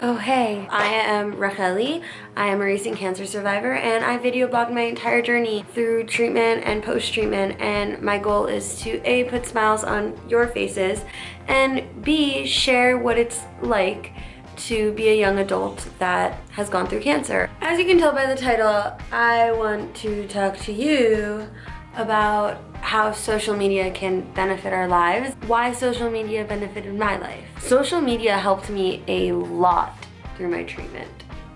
Oh hey, I am Racheli. I am a recent cancer survivor and I video blogged my entire journey through treatment and post-treatment, and my goal is to A, put smiles on your faces, and B, share what it's like to be a young adult that has gone through cancer. As you can tell by the title, I want to talk to you about how social media can benefit our lives, why social media benefited my life. Social media helped me a lot through my treatment.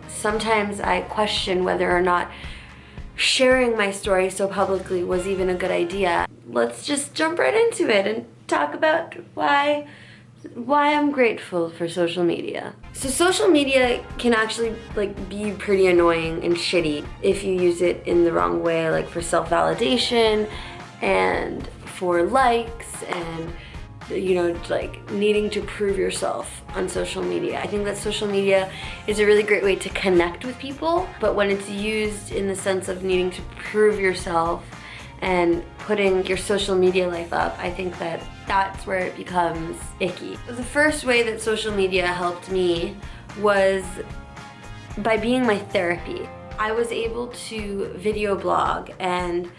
Sometimes I question whether or not sharing my story so publicly was even a good idea. Let's just jump right into it and talk about why I'm grateful for social media. So social media can actually be pretty annoying and shitty if you use it in the wrong way, like for self-validation and for likes and needing to prove yourself on social media. I think that social media is a really great way to connect with people, but when it's used in the sense of needing to prove yourself and putting your social media life up, I think that that's where it becomes icky. The first way that social media helped me was by being my therapy. I was able to video blog, and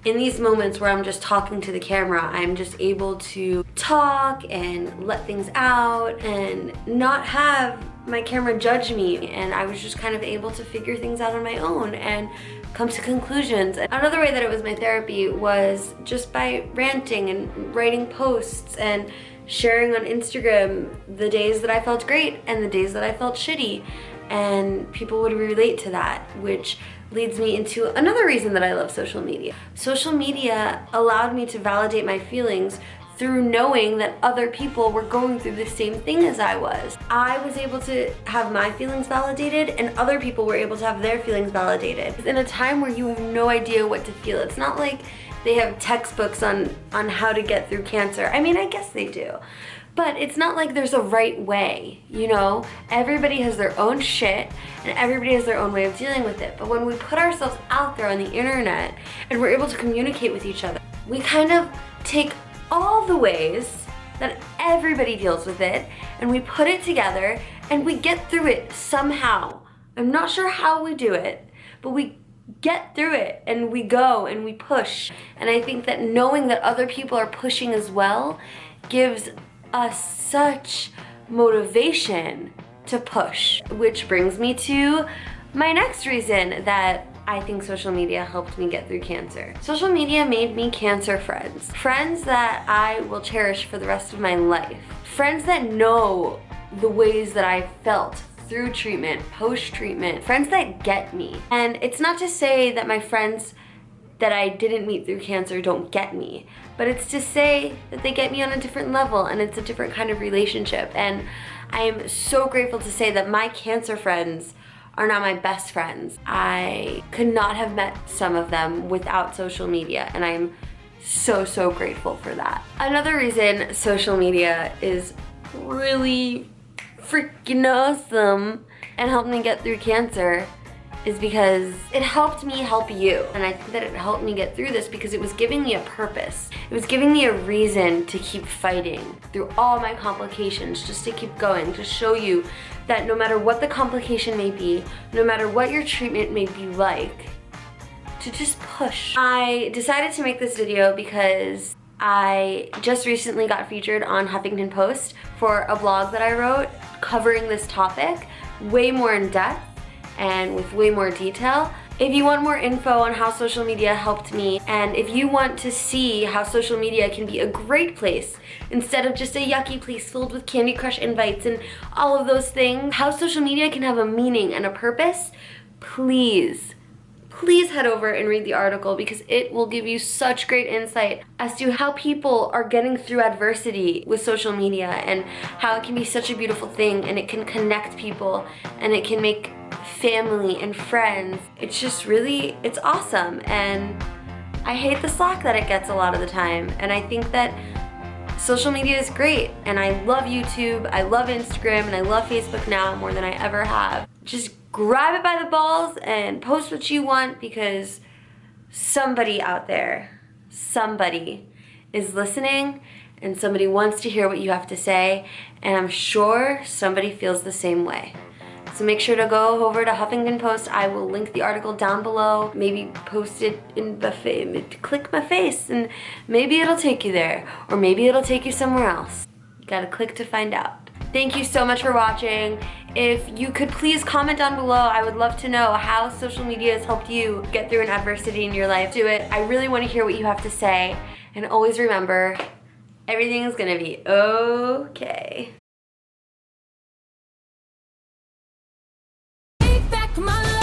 in these moments where I'm just talking to the camera, I'm just able to talk and let things out and not have my camera judge me, and I was just kind of able to figure things out on my own and come to conclusions. Another way that it was my therapy was just by ranting and writing posts and sharing on Instagram the days that I felt great and the days that I felt shitty, and people would relate to that, which leads me into another reason that I love social media. Social media allowed me to validate my feelings through knowing that other people were going through the same thing as I was. I was able to have my feelings validated, and other people were able to have their feelings validated. In a time where you have no idea what to feel, it's not like they have textbooks on how to get through cancer. I mean, I guess they do. But it's not like there's a right way, you know? Everybody has their own shit and everybody has their own way of dealing with it. But when we put ourselves out there on the internet and we're able to communicate with each other, we kind of take all the ways that everybody deals with it and we put it together and we get through it somehow. I'm not sure how we do it, but we get through it and we go and we push. And I think that knowing that other people are pushing as well gives us such motivation to push, which brings me to my next reason that I think social media helped me get through cancer. Social media made me cancer friends. Friends that I will cherish for the rest of my life. Friends that know the ways that I felt through treatment, post-treatment. Friends that get me. And it's not to say that my friends that I didn't meet through cancer don't get me, but it's to say that they get me on a different level and it's a different kind of relationship. And I am so grateful to say that my cancer friends are now my best friends. I could not have met some of them without social media, and I'm so grateful for that. Another reason social media is really freaking awesome and helped me get through cancer is because it helped me help you. And I think that it helped me get through this because it was giving me a purpose. It was giving me a reason to keep fighting through all my complications, just to keep going, to show you that no matter what the complication may be, no matter what your treatment may be like, to just push. I decided to make this video because I just recently got featured on Huffington Post for a blog that I wrote covering this topic way more in depth and with way more detail. If you want more info on how social media helped me, and if you want to see how social media can be a great place instead of just a yucky place filled with Candy Crush invites and all of those things, how social media can have a meaning and a purpose, please head over and read the article, because it will give you such great insight as to how people are getting through adversity with social media and how it can be such a beautiful thing and it can connect people and it can make family and friends. It's just really, it's awesome, and I hate the slack that it gets a lot of the time, and I think that social media is great, and I love YouTube, I love Instagram, and I love Facebook now more than I ever have. Just grab it by the balls and post what you want, because somebody out there, somebody is listening and somebody wants to hear what you have to say, and I'm sure somebody feels the same way. So make sure to go over to Huffington Post. I will link the article down below. Maybe post it in the click my face and maybe it'll take you there. Or maybe it'll take you somewhere else. You gotta click to find out. Thank you so much for watching. If you could please comment down below, I would love to know how social media has helped you get through an adversity in your life. Do it. I really want to hear what you have to say. And always remember, everything is gonna be okay. Take back my